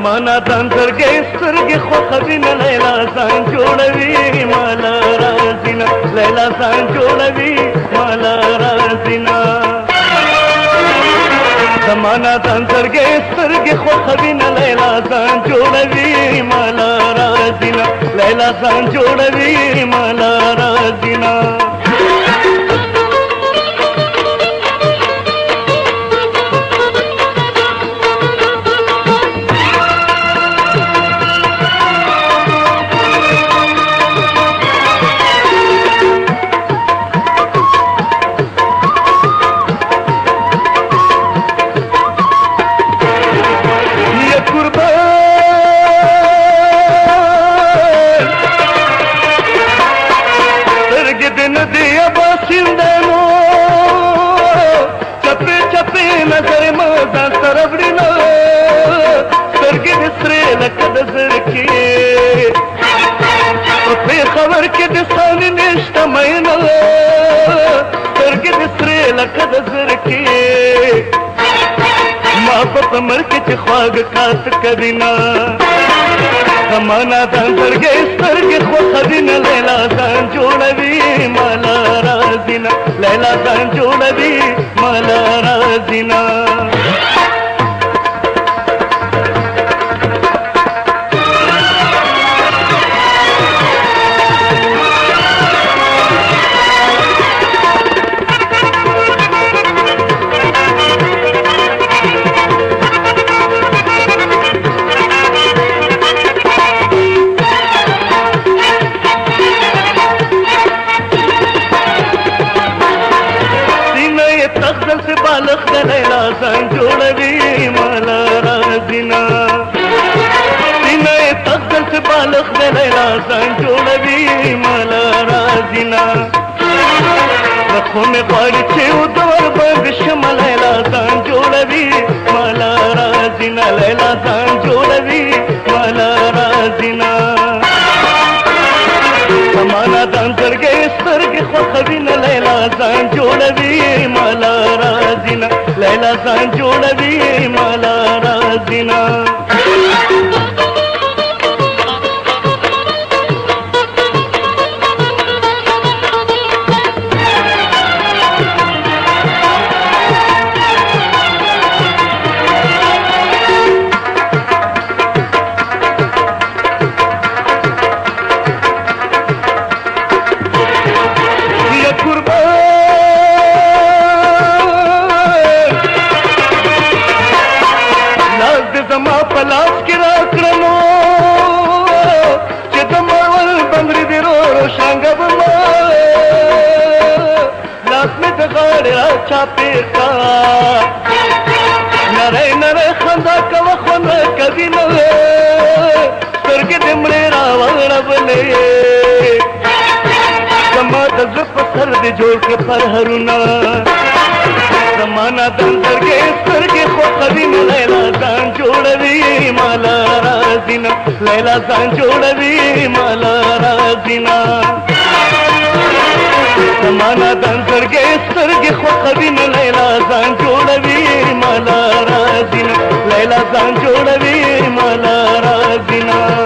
زمانہ دندرګې سترګې خوښوي نه لیلا ځان جوړوي مالا راځي نه لیلا ځان جوړوي مالا راځي نه زمانہ دندرګې سترګې خوښوي نه لیلا ځان جوړوي مالا راځي نه لیلا ځان جوړوي مالا راځي نه خبر کې د ثاني نشته مینه سترګې د سرې لکه د زرکې ما په کمر کې چې خواږه کات کوي نه زمانہ دندرګې سترګې خوښوي نه لیلا ځان جوړوي مالا راځي نه لیلا ځان جوړوي مالا راځي نه بالغ د لیلا ځان جوړوي مالا راځي نه سینه تغزل سے بالغ د لیلا ځان جوړوي مالا راځي نه رخو مې غواړي چې ودور باندې شم لیلا ځان جوړوي مالا راځي نه لیلا ځان جوړوي مالا راځي نه زمانہ دندرګې سترګې خوښوي نه لیلا ځان جوړوي مالا راځي نه لیلا ځان جوړوي مالا راځي نه زما پلاس کې راکړنو چې د مړول بنګړي دی روشانګه بما لاس مې د غاړې راچاپېر کا نری نری خندا کوه خوند کوي نه سترګې دې مړې راوړولې زما د زړه په سر دې جوړ کړه پرهرونه زمانہ دندرګې سترګې خوښوي نه لیلا ځان جوړوي مالا راځي نه لیلا ځان جوړوي مالا راځي نه زمانہ دندرګې سترګې خوښوي نه لیلا ځان جوړوي مالا راځي نه لیلا ځان جوړوي مالا راځي نه